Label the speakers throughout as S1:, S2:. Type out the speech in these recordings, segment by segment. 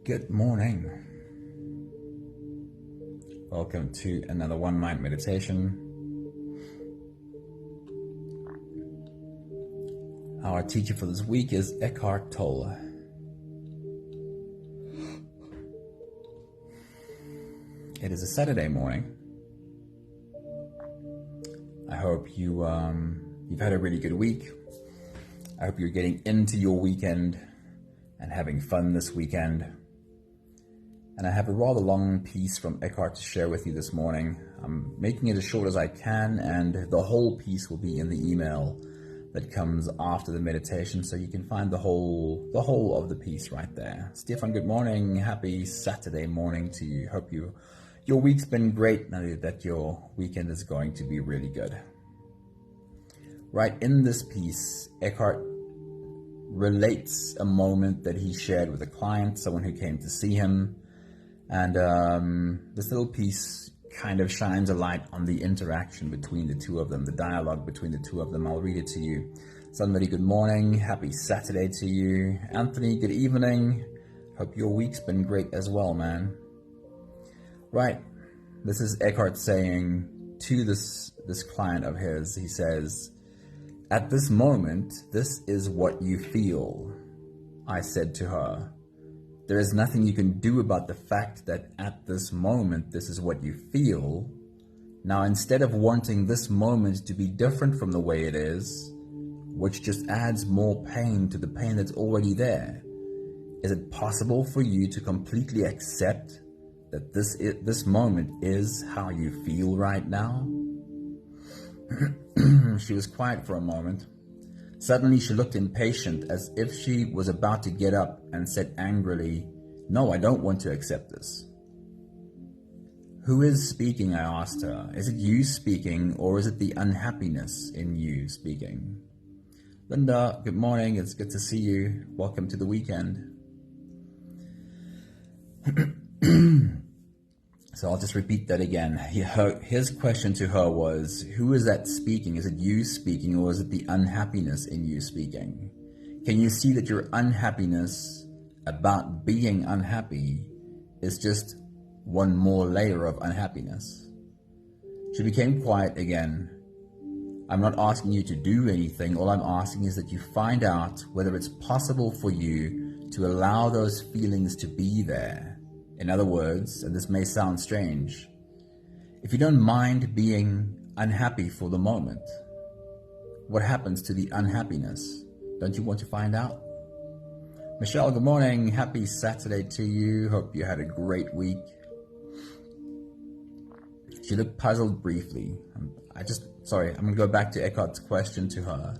S1: Good morning. Welcome to another One Mind Meditation. Our teacher for this week is Eckhart Tolle. It is a Saturday morning. I hope you've had a really good week. I hope you're getting into your weekend and having fun this weekend. And I have a rather long piece from Eckhart to share with you this morning. I'm making it as short as I can, and the whole piece will be in the email that comes after the meditation, so you can find the whole of the piece right there. Stefan, good morning. Happy Saturday morning to you. Hope your week's been great, now that your weekend is going to be really good. Right, in this piece, Eckhart relates a moment that he shared with a client, someone who came to see him. And this little piece kind of shines a light on the interaction between the two of them, the dialogue between the two of them. I'll read it to you. Somebody, good morning. Happy Saturday to you. Anthony, good evening. Hope your week's been great as well, man. Right. This is Eckhart saying to this client of his, he says, "At this moment, this is what you feel," I said to her. "There is nothing you can do about the fact that at this moment, this is what you feel. Now, instead of wanting this moment to be different from the way it is, which just adds more pain to the pain that's already there, is it possible for you to completely accept that this moment is how you feel right now?" She was quiet for a moment. Suddenly she looked impatient, as if she was about to get up, and said angrily, "No, I don't want to accept this." "Who is speaking?" I asked her. "Is it you speaking, or is it the unhappiness in you speaking?" Linda, good morning. It's good to see you. Welcome to the weekend. So I'll just repeat that again. His question to her was, who is that speaking? Is it you speaking, or is it the unhappiness in you speaking? Can you see that your unhappiness about being unhappy is just one more layer of unhappiness? She became quiet again. "I'm not asking you to do anything. All I'm asking is that you find out whether it's possible for you to allow those feelings to be there. In other words," and this may sound strange, "if you don't mind being unhappy for the moment, what happens to the unhappiness? Don't you want to find out?" Michelle, good morning. Happy Saturday to you. Hope you had a great week. She looked puzzled briefly. I'm going to go back to Eckhart's question to her.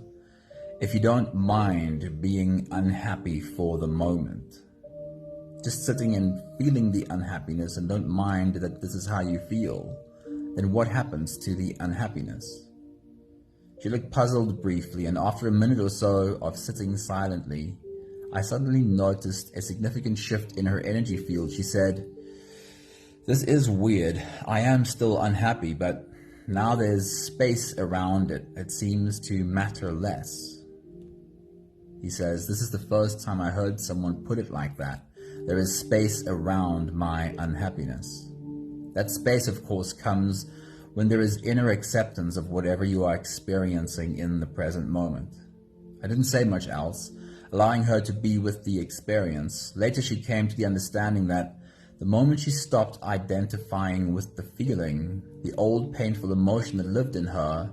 S1: If you don't mind being unhappy for the moment, just sitting and feeling the unhappiness and don't mind that this is how you feel, then what happens to the unhappiness? She looked puzzled briefly, and after a minute or so of sitting silently, I suddenly noticed a significant shift in her energy field. She said, "This is weird. I am still unhappy, but now there's space around it. It seems to matter less." He says, "This is the first time I heard someone put it like that. There is space around my unhappiness." That space, of course, comes when there is inner acceptance of whatever you are experiencing in the present moment. I didn't say much else, allowing her to be with the experience. Later she came to the understanding that the moment she stopped identifying with the feeling, the old painful emotion that lived in her,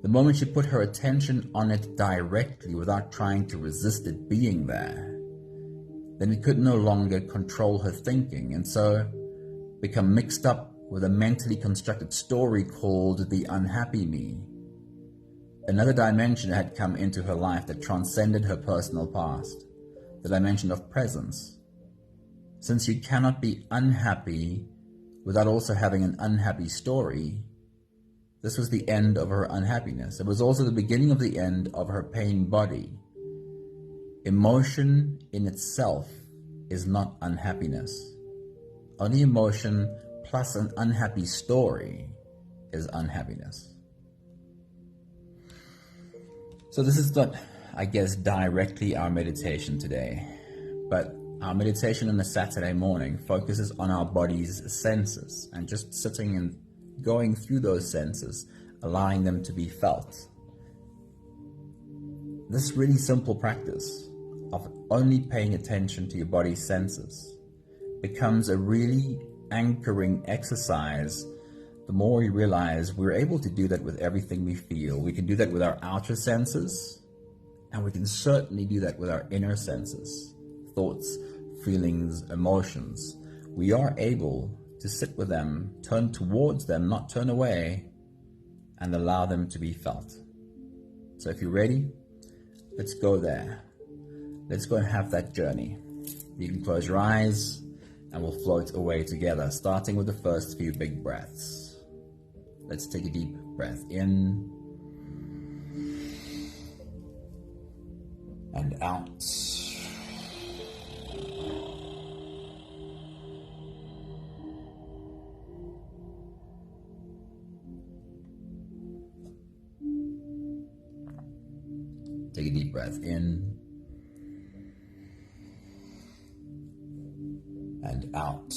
S1: the moment she put her attention on it directly without trying to resist it being there, then it could no longer control her thinking, and so become mixed up with a mentally constructed story called the unhappy me. Another dimension had come into her life that transcended her personal past, the dimension of presence. Since you cannot be unhappy without also having an unhappy story, this was the end of her unhappiness. It was also the beginning of the end of her pain body. Emotion in itself is not unhappiness. Only emotion plus an unhappy story is unhappiness. So this is not, I guess, directly our meditation today, but Our meditation on a Saturday morning focuses on our body's senses and just sitting and going through those senses, allowing them to be felt. This really simple practice of only paying attention to your body's senses becomes a really anchoring exercise. The more we realize we're able to do that with everything we feel. We can do that with our outer senses, and we can certainly do that with our inner senses, thoughts, feelings, emotions. We are able to sit with them, turn towards them, not turn away, and allow them to be felt. So if you're ready, let's go there. Let's go and have that journey. You can close your eyes and we'll float away together, starting with the first few big breaths. Let's take a deep breath in and out. Take a deep breath in and out.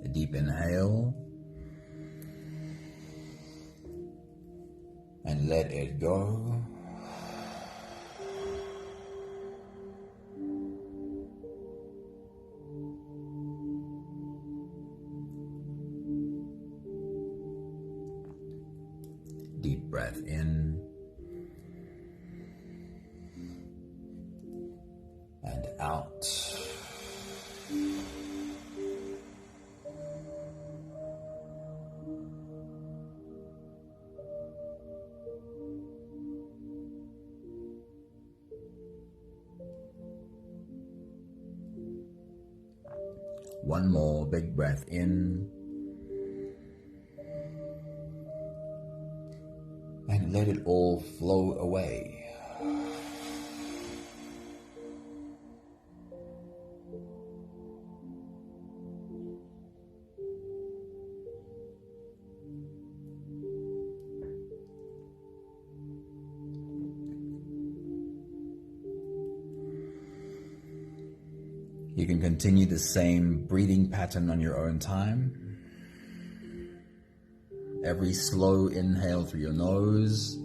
S1: A deep inhale and let it go. Deep breath in and out. One more big breath in. And let it all flow away. You can continue the same breathing pattern on your own time. Every slow inhale through your nose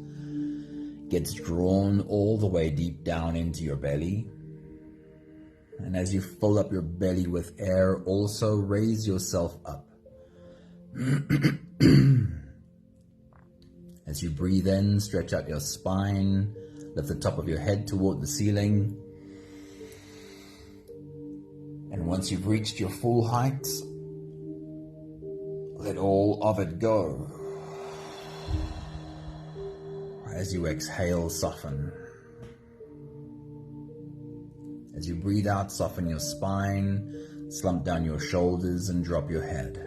S1: gets drawn all the way deep down into your belly. And as you fill up your belly with air, also raise yourself up. As you breathe in, stretch out your spine, lift the top of your head toward the ceiling. And once you've reached your full height, let all of it go. As you exhale, soften. As you breathe out, soften your spine, slump down your shoulders, and drop your head.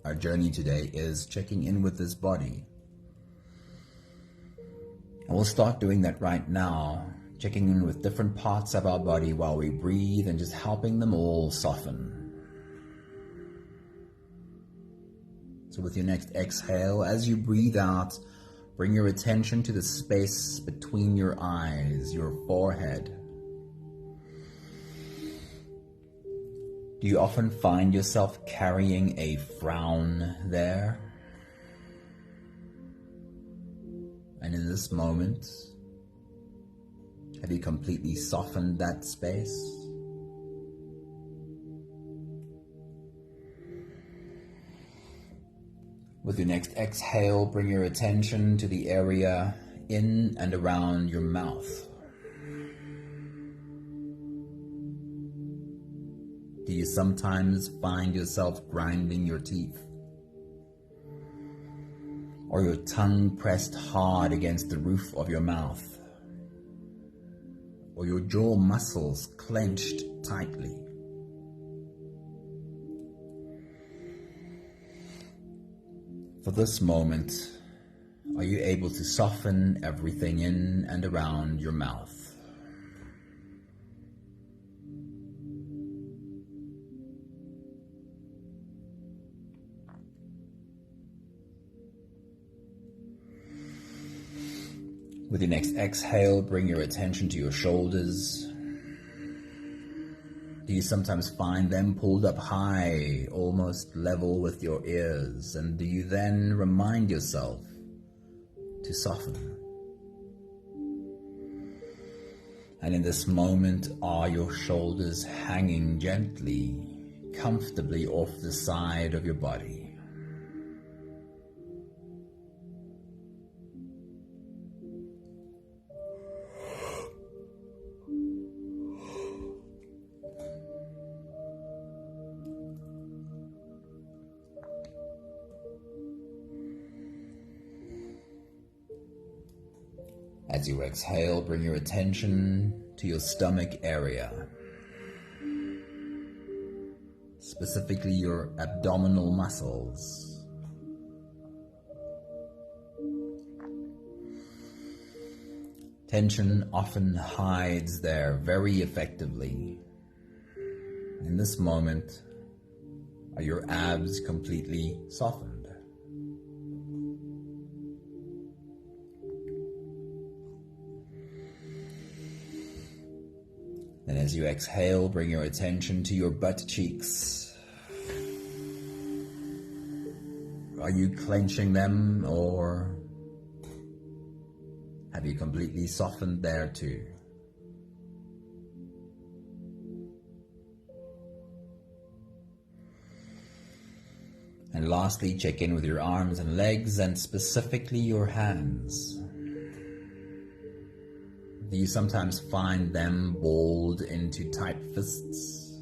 S1: Our journey today is checking in with this body. And we'll start doing that right now, checking in with different parts of our body while we breathe and just helping them all soften. So with your next exhale, as you breathe out, bring your attention to the space between your eyes, your forehead. Do you often find yourself carrying a frown there? And in this moment, have you completely softened that space? With your next exhale, bring your attention to the area in and around your mouth. Do you sometimes find yourself grinding your teeth? Or your tongue pressed hard against the roof of your mouth? or your jaw muscles clenched tightly. For this moment, are you able to soften everything in and around your mouth? With your next exhale, bring your attention to your shoulders. Do you sometimes find them pulled up high, almost level with your ears? And do you then remind yourself to soften? And in this moment, are your shoulders hanging gently, comfortably off the side of your body? As you exhale, bring your attention to your stomach area, specifically your abdominal muscles. Tension often hides there very effectively. In this moment, are your abs completely softened? And as you exhale, bring your attention to your butt cheeks. Are you clenching them, or have you completely softened there too? And lastly, check in with your arms and legs, and specifically your hands. Do you sometimes find them balled into tight fists?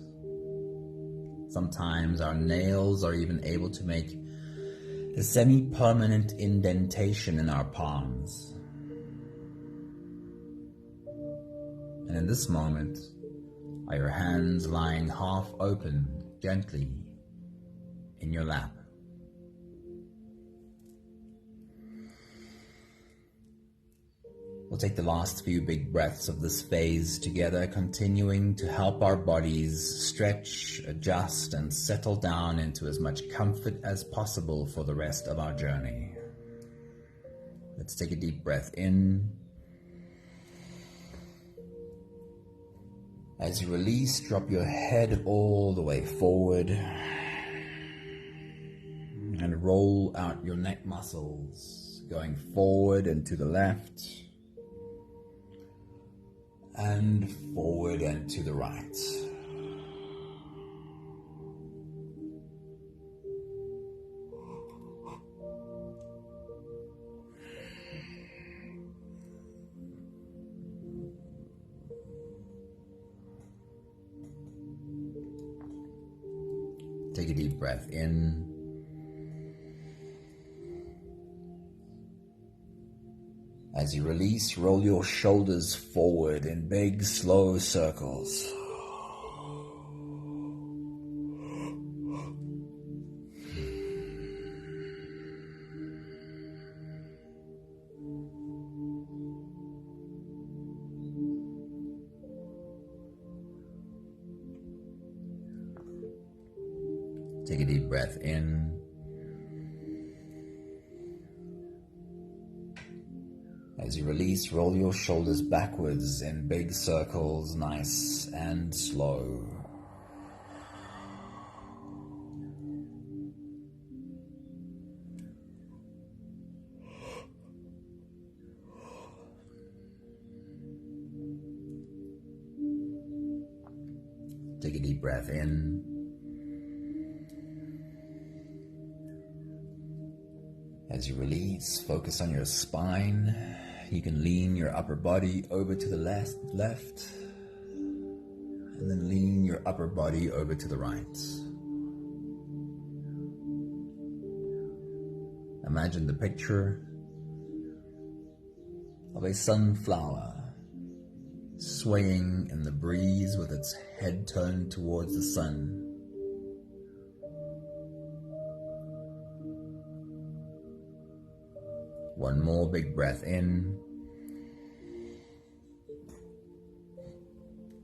S1: Sometimes our nails are even able to make a semi-permanent indentation in our palms. And in this moment, are your hands lying half open, gently, in your lap? We'll take the last few big breaths of this phase together, continuing to help our bodies stretch, adjust, and settle down into as much comfort as possible for the rest of our journey. Let's take a deep breath in. As you release, drop your head all the way forward and roll out your neck muscles, going forward and to the left, and forward and to the right. Take a deep breath in. As you release, roll your shoulders forward in big, slow circles. Take a deep breath in. As you release, roll your shoulders backwards in big circles, nice and slow. Take a deep breath in. As you release, focus on your spine. You can lean your upper body over to the left, and then lean your upper body over to the right. Imagine the picture of a sunflower swaying in the breeze with its head turned towards the sun. One more big breath in.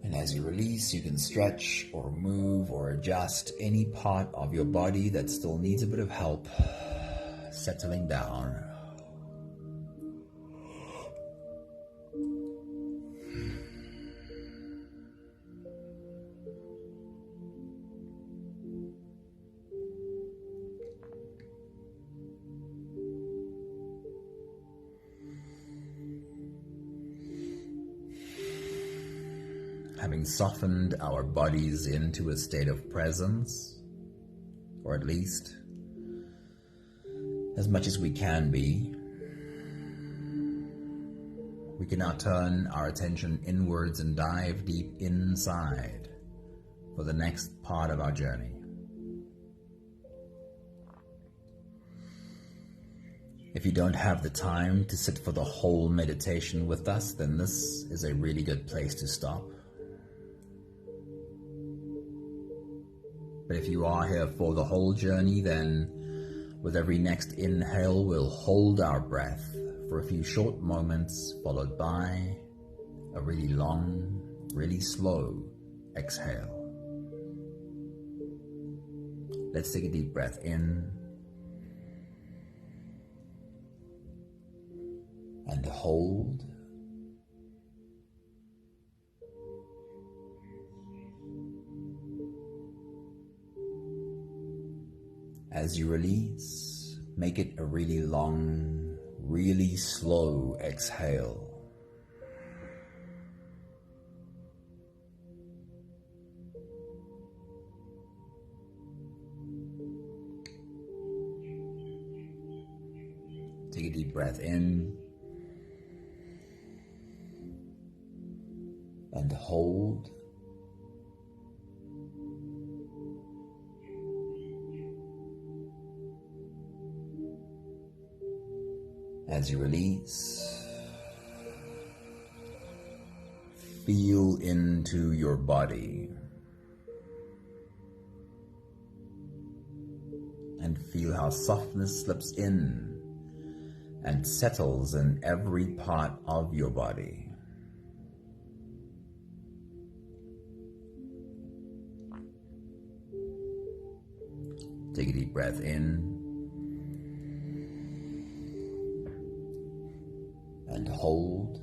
S1: And as you release, you can stretch or move or adjust any part of your body that still needs a bit of help settling down. Having softened our bodies into a state of presence, or at least as much as we can be, we can now turn our attention inwards and dive deep inside for the next part of our journey. If you don't have the time to sit for the whole meditation with us, then this is a really good place to stop. But if you are here for the whole journey, then with every next inhale, we'll hold our breath for a few short moments, followed by a really long, really slow exhale. Let's take a deep breath in and hold. As you release, make it a really long, really slow exhale. Take a deep breath in and hold. As you release, feel into your body and feel how softness slips in and settles in every part of your body. Take a deep breath in and hold.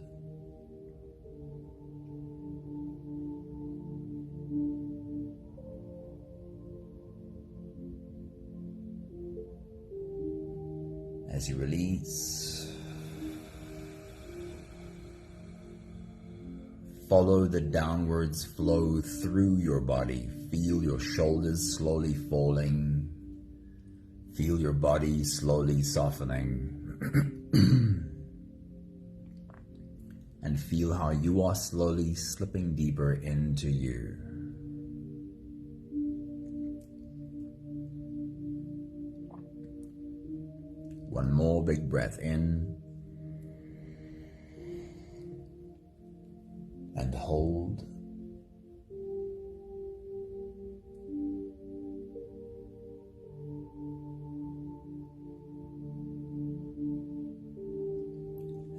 S1: As you release, follow the downwards flow through your body. Feel your shoulders slowly falling. Feel your body slowly softening. And feel how you are slowly slipping deeper into you. One more big breath in and hold.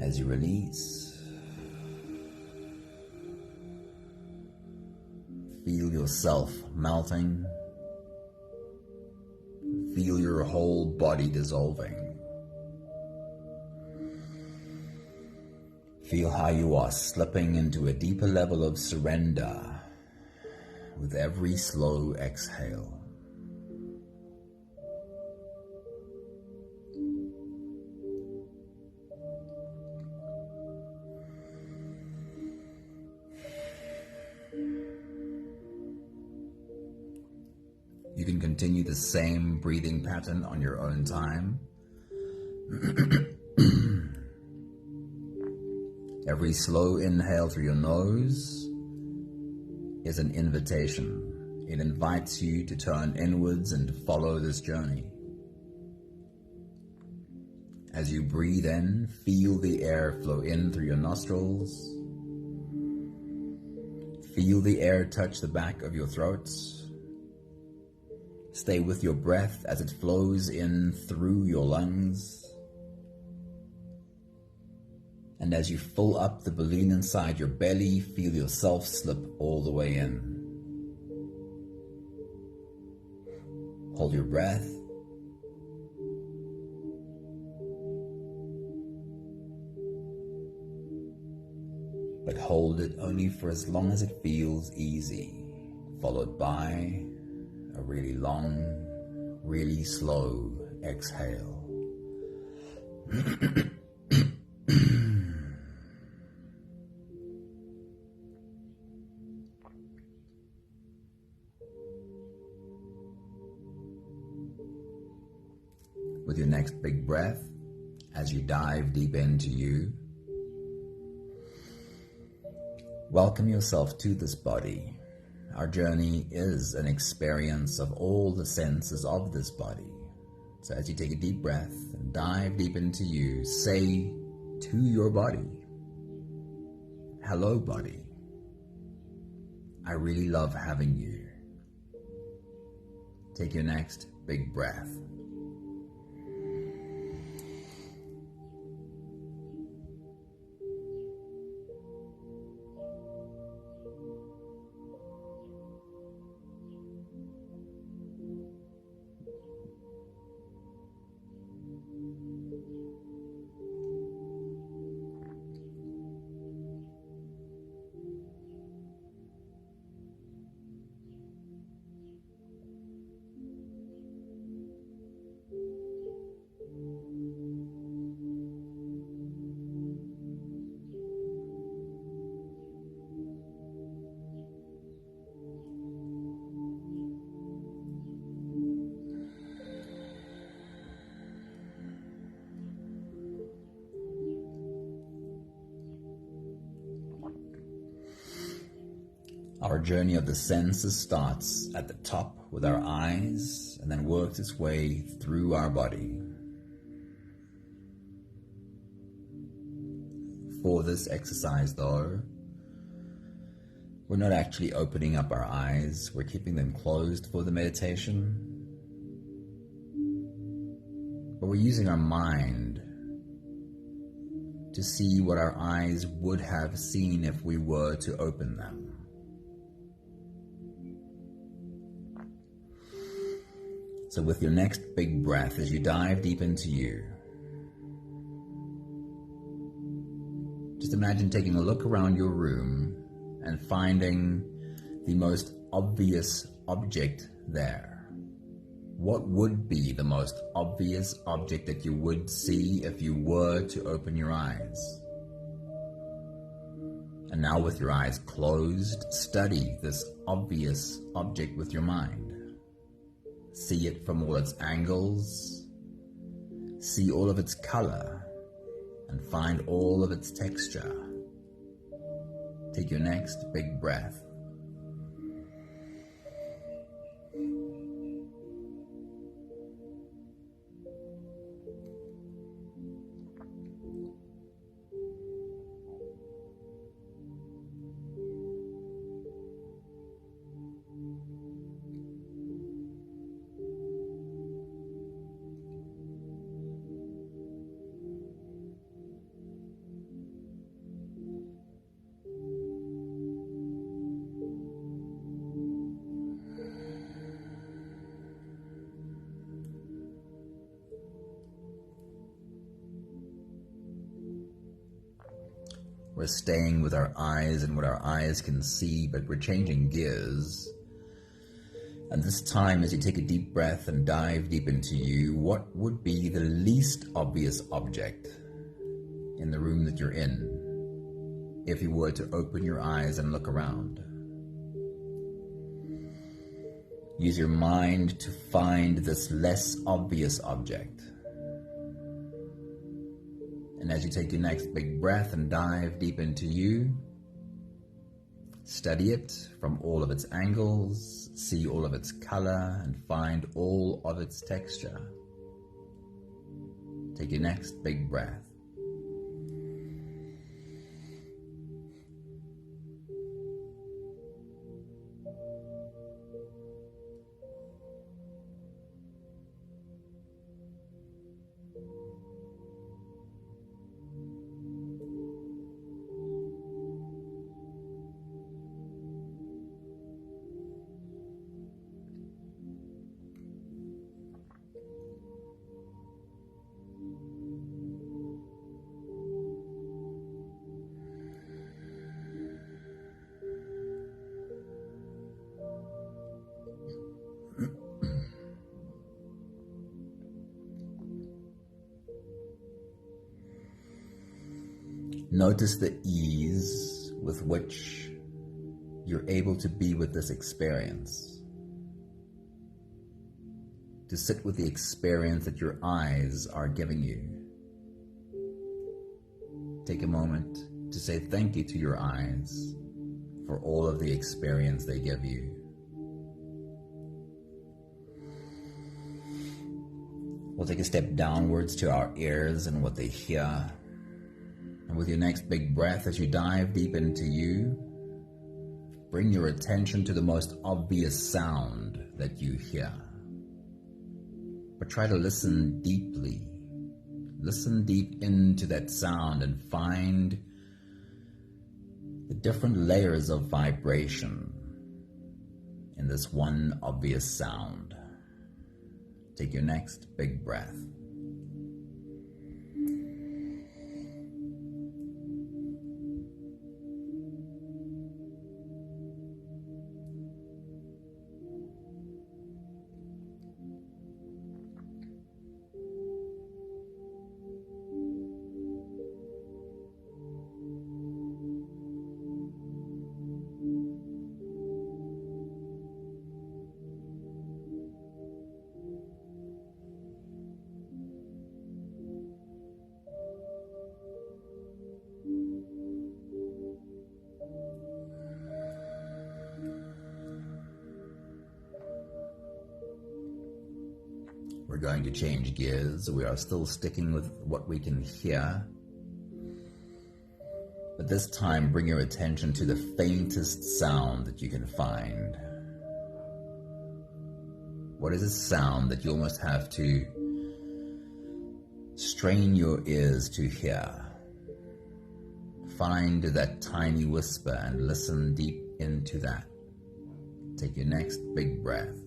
S1: As you release, feel yourself melting. Feel your whole body dissolving. Feel how you are slipping into a deeper level of surrender with every slow exhale. You can continue the same breathing pattern on your own time. Every slow inhale through your nose is an invitation. It invites you to turn inwards and follow this journey. As you breathe in, feel the air flow in through your nostrils Feel the air touch the back of your throat. Stay with your breath as it flows in through your lungs. And as you fill up the balloon inside your belly, feel yourself slip all the way in. Hold your breath. But hold it only for as long as it feels easy, followed by a really long, really slow exhale. With your next big breath, as you dive deep into you, welcome yourself to this body. Our journey is an experience of all the senses of this body. So as you take a deep breath and dive deep into you, say to your body, "Hello, body. I really love having you." Take your next big breath. Our journey of the senses starts at the top with our eyes and then works its way through our body. For this exercise though, we're not actually opening up our eyes, we're keeping them closed for the meditation. But we're using our mind to see what our eyes would have seen if we were to open them. So with your next big breath, as you dive deep into you, just imagine taking a look around your room and finding the most obvious object there. What would be the most obvious object that you would see if you were to open your eyes? And now with your eyes closed, study this obvious object with your mind. See it from all its angles, see all of its color, and find all of its texture. Take your next big breath. We're staying with our eyes and what our eyes can see, but we're changing gears. And this time, as you take a deep breath and dive deep into you, what would be the least obvious object in the room that you're in if you were to open your eyes and look around? Use your mind to find this less obvious object. And as you take your next big breath and dive deep into you, study it from all of its angles, see all of its color, and find all of its texture. Take your next big breath. Notice the ease with which you're able to be with this experience, to sit with the experience that your eyes are giving you. Take a moment to say thank you to your eyes for all of the experience they give you. We'll take a step downwards to our ears and what they hear. And with your next big breath, as you dive deep into you, bring your attention to the most obvious sound that you hear. But try to listen deeply. Listen deep into that sound and find the different layers of vibration in this one obvious sound. Take your next big breath. We're going to change gears. We are still sticking with what we can hear. But this time, bring your attention to the faintest sound that you can find. What is a sound that you almost have to strain your ears to hear? Find that tiny whisper and listen deep into that. Take your next big breath.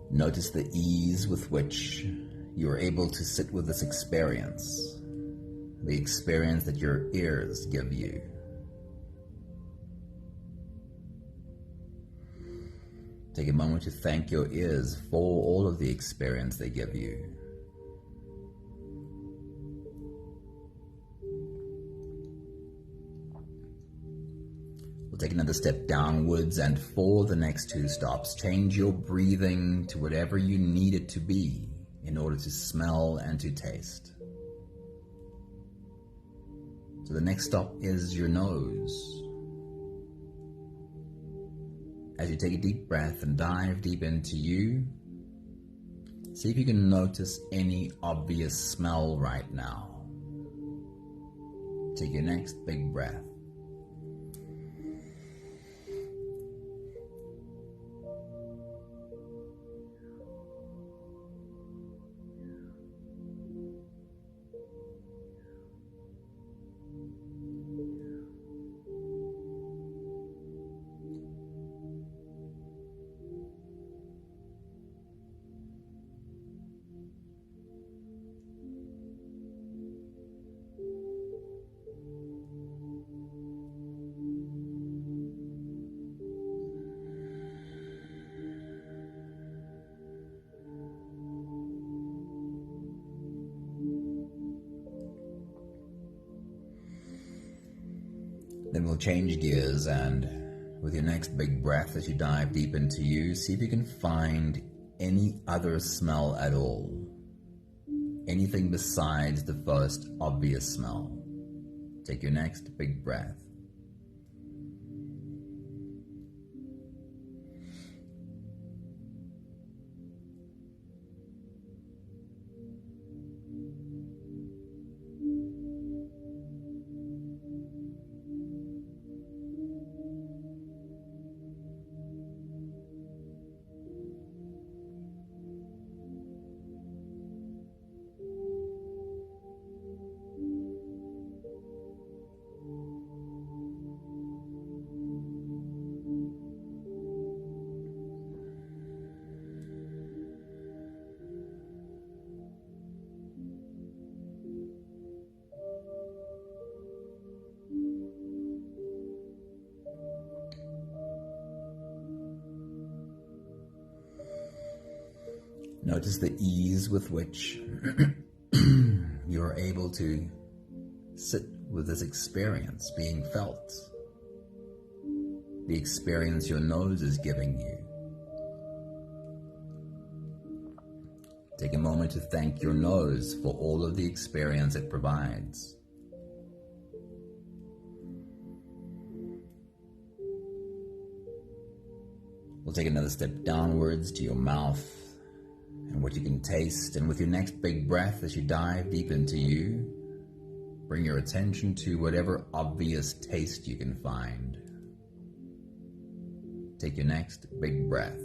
S1: Notice the ease with which you are able to sit with this experience, the experience that your ears give you. Take a moment to thank your ears for all of the experience they give you. We'll take another step downwards, and for the next 2 stops, change your breathing to whatever you need it to be in order to smell and to taste. So the next stop is your nose. As you take a deep breath and dive deep into you, see if you can notice any obvious smell right now. Take your next big breath. Then we'll change gears, and with your next big breath as you dive deep into you, see if you can find any other smell at all. Anything besides the first obvious smell. Take your next big breath. Notice the ease with which you're able to sit with this experience being felt, the experience your nose is giving you. Take a moment to thank your nose for all of the experience it provides. We'll take another step downwards to your mouth and what you can taste, and with your next big breath as you dive deep into you, bring your attention to whatever obvious taste you can find. Take your next big breath.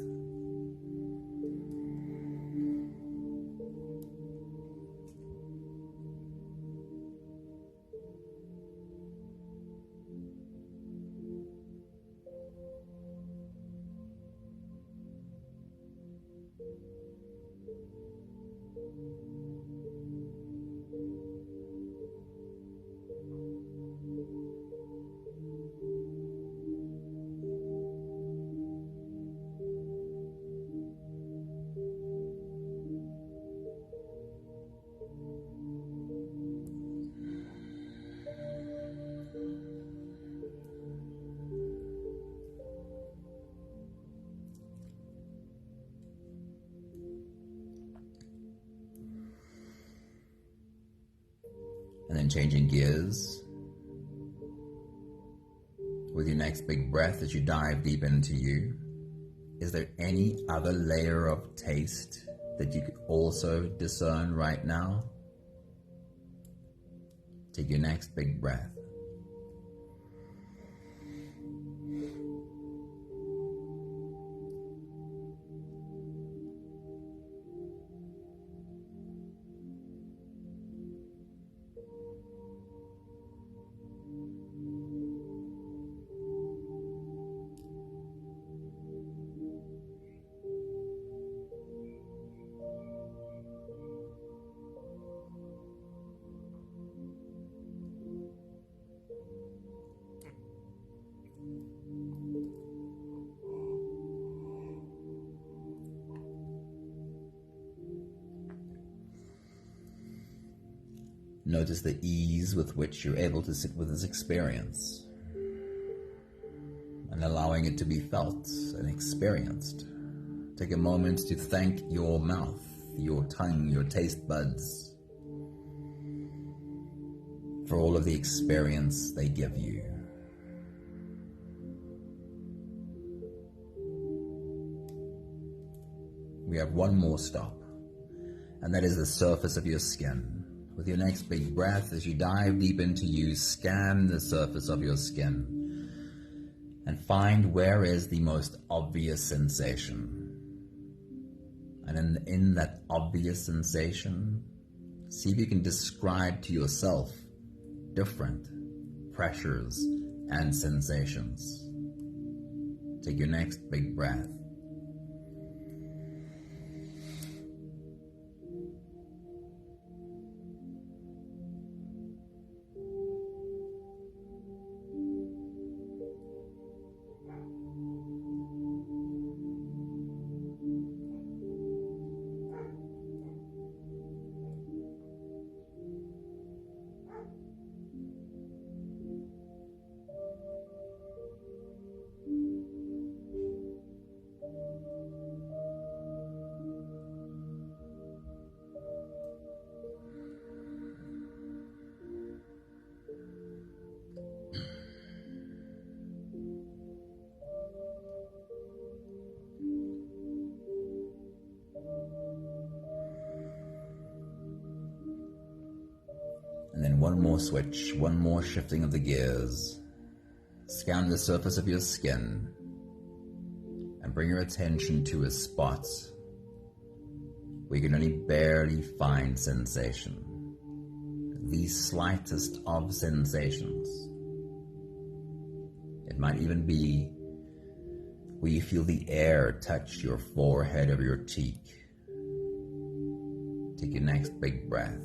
S1: And then changing gears with your next big breath as you dive deep into you. Is there any other layer of taste that you could also discern right now? Take your next big breath. Notice the ease with which you're able to sit with this experience and allowing it to be felt and experienced. Take a moment to thank your mouth, your tongue, your taste buds for all of the experience they give you. We have one more stop, and that is the surface of your skin. With your next big breath, as you dive deep into you, scan the surface of your skin and find where is the most obvious sensation. And in that obvious sensation, see if you can describe to yourself different pressures and sensations. Take your next big breath. And then one more switch, one more shifting of the gears. Scan the surface of your skin and bring your attention to a spot where you can only barely find sensation. The slightest of sensations. It might even be where you feel the air touch your forehead or your cheek. Take your next big breath.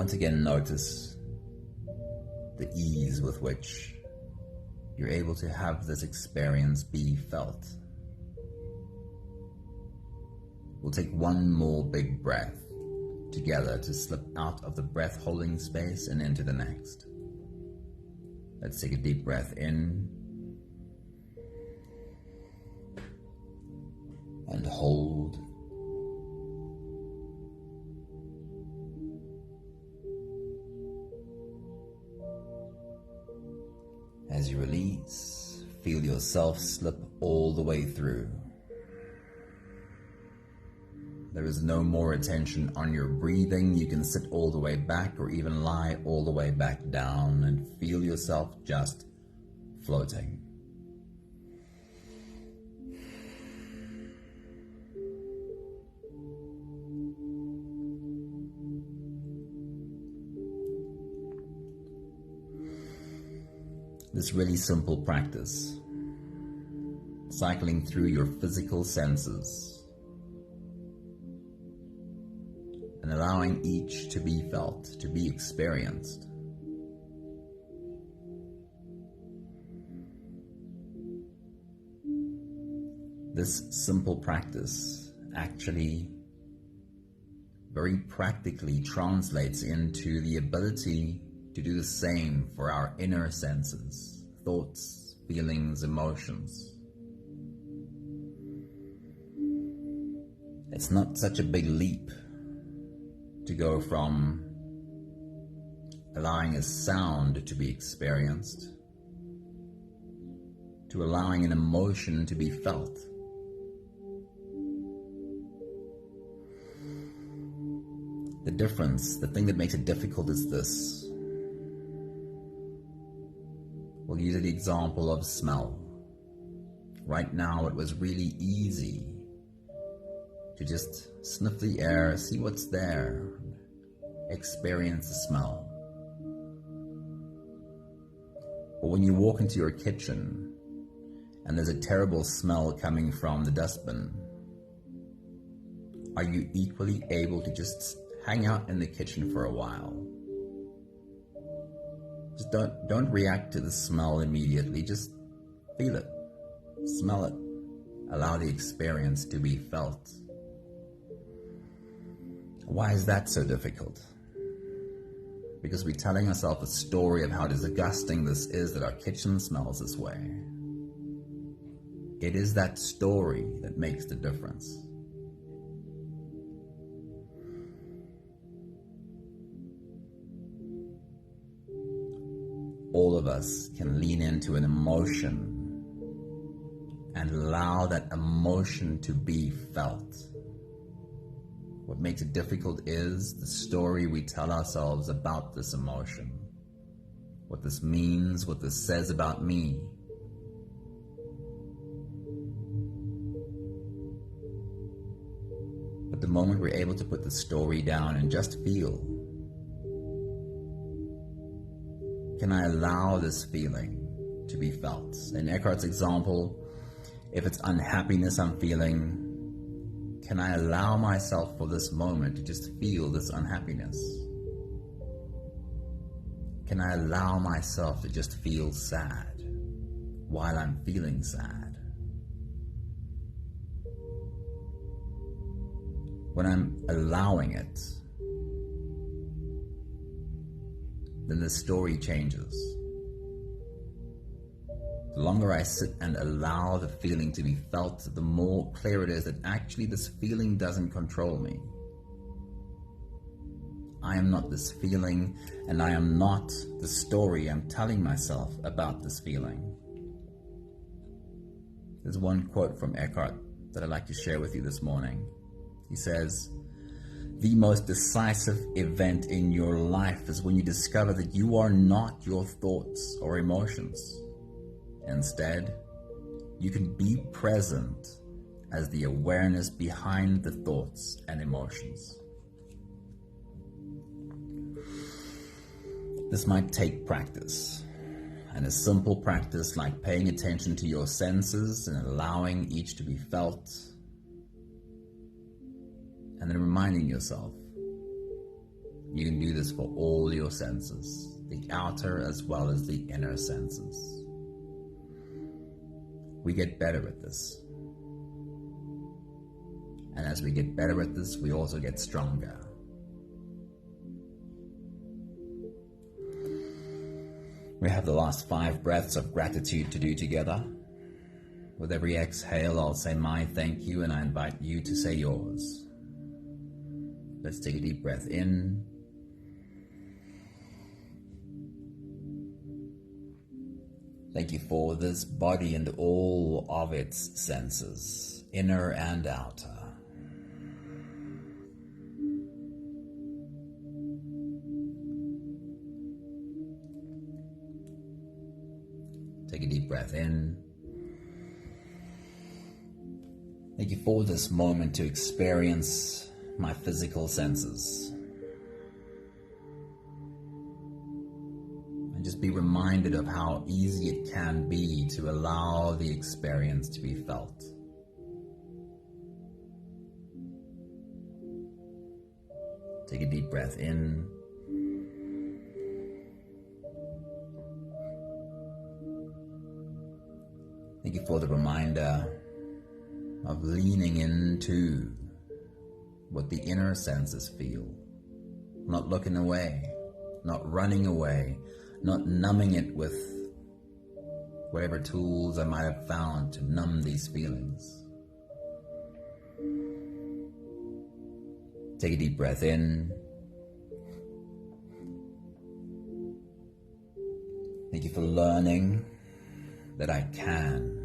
S1: once again notice the ease with which you're able to have this experience be felt. We'll take one more big breath together to slip out of the breath holding space and into the next. Let's take a deep breath in and hold. As you release, feel yourself slip all the way through. There is no more attention on your breathing. You can sit all the way back or even lie all the way back down and feel yourself just floating. This really simple practice, cycling through your physical senses and allowing each to be felt, to be experienced. This simple practice actually very practically translates into the ability to do the same for our inner senses, thoughts, feelings, emotions. It's not such a big leap to go from allowing a sound to be experienced to allowing an emotion to be felt. The difference, the thing that makes it difficult is this. We'll use the example of smell. Right now it was really easy to just sniff the air, see what's there, experience the smell. But when you walk into your kitchen and there's a terrible smell coming from the dustbin, are you equally able to just hang out in the kitchen for a while? Just don't react to the smell immediately. Just feel it, smell it, allow the experience to be felt. Why is that so difficult? Because we're telling ourselves a story of how disgusting this is that our kitchen smells this way. It is that story that makes the difference. All of us can lean into an emotion and allow that emotion to be felt. What makes it difficult is the story we tell ourselves about this emotion. What this means, what this says about me. But the moment we're able to put the story down and just feel, can I allow this feeling to be felt? In Eckhart's example, if it's unhappiness I'm feeling, can I allow myself for this moment to just feel this unhappiness? Can I allow myself to just feel sad while I'm feeling sad? When I'm allowing it, then the story changes. The longer I sit and allow the feeling to be felt, the more clear it is that actually this feeling doesn't control me. I am not this feeling, and I am not the story I'm telling myself about this feeling. There's one quote from Eckhart that I'd like to share with you this morning. He says, "The most decisive event in your life is when you discover that you are not your thoughts or emotions. Instead, you can be present as the awareness behind the thoughts and emotions." This might take practice, and a simple practice like paying attention to your senses and allowing each to be felt, and then reminding yourself, You can do this for all your senses, the outer as well as the inner senses. We get better at this. And as we get better at this, we also get stronger. We have the last 5 breaths of gratitude to do together. With every exhale, I'll say my thank you, and I invite you to say yours. Let's take a deep breath in. Thank you for this body and all of its senses, inner and outer. Take a deep breath in. Thank you for this moment to experience my physical senses. And just be reminded of how easy it can be to allow the experience to be felt. Take a deep breath in. Thank you for the reminder of leaning into what the inner senses feel. Not looking away, not running away, not numbing it with whatever tools I might have found to numb these feelings. Take a deep breath in. Thank you for learning that I can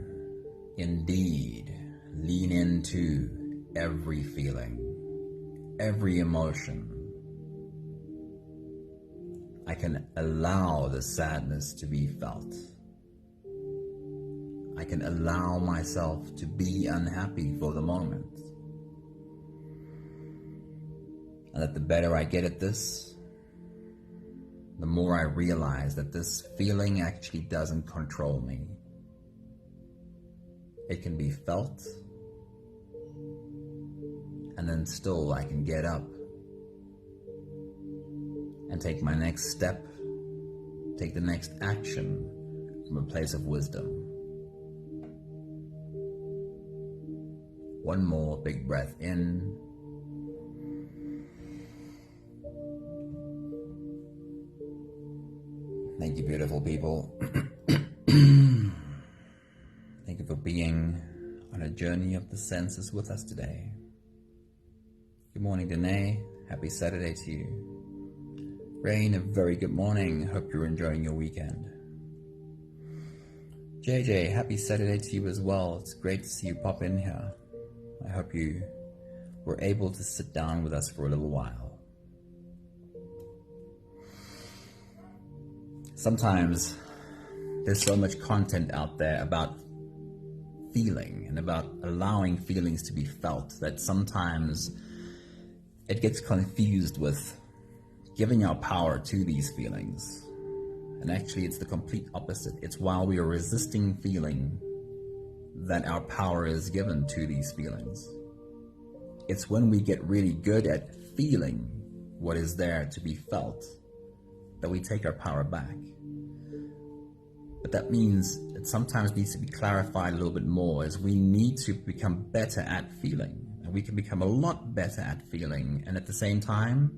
S1: indeed lean into every feeling, every emotion. I can allow the sadness to be felt. I can allow myself to be unhappy for the moment. And that the better I get at this, the more I realize that this feeling actually doesn't control me. It can be felt, and then still I can get up and take my next step, take the next action from a place of wisdom. One more big breath in. Thank you, beautiful people. Thank you for being on a journey of the senses with us today. Good morning, Danae. Happy Saturday to you. Rain, a very good morning. Hope you're enjoying your weekend. JJ, happy Saturday to you as well. It's great to see you pop in here. I hope you were able to sit down with us for a little while. Sometimes there's so much content out there about feeling and about allowing feelings to be felt that sometimes it gets confused with giving our power to these feelings. And actually it's the complete opposite. It's while we are resisting feeling that our power is given to these feelings. It's when we get really good at feeling what is there to be felt that we take our power back. But that means it sometimes needs to be clarified a little bit more, as we need to become better at feeling. And we can become a lot better at feeling, and at the same time,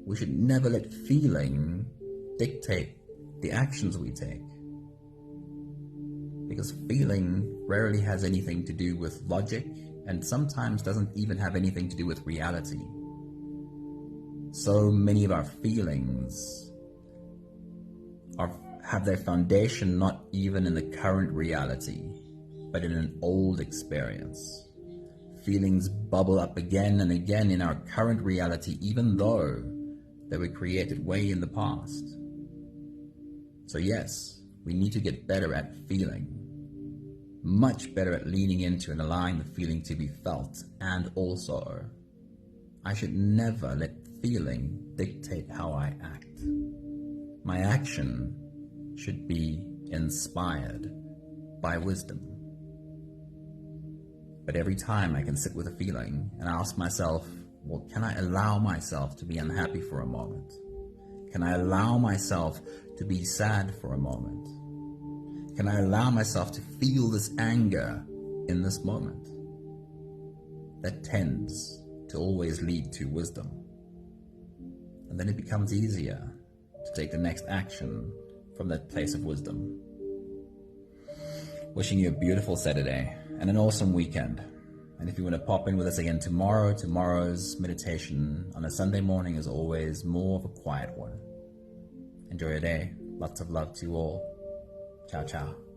S1: we should never let feeling dictate the actions we take. Because feeling rarely has anything to do with logic, and sometimes doesn't even have anything to do with reality. So many of our feelings have their foundation not even in the current reality, but in an old experience. Feelings bubble up again and again in our current reality, even though they were created way in the past. So yes, we need to get better at feeling, much better at leaning into and allowing the feeling to be felt. And also, I should never let feeling dictate how I act. My action should be inspired by wisdom. But every time I can sit with a feeling and ask myself, Well, can I allow myself to be unhappy for a moment? Can I allow myself to be sad for a moment? Can I allow myself to feel this anger in this moment? That tends to always lead to wisdom. And then it becomes easier to take the next action from that place of wisdom. Wishing you a beautiful Saturday and an awesome weekend. And if you want to pop in with us again tomorrow's meditation on a Sunday morning is always more of a quiet one. Enjoy your day. Lots of love to you all. Ciao, ciao.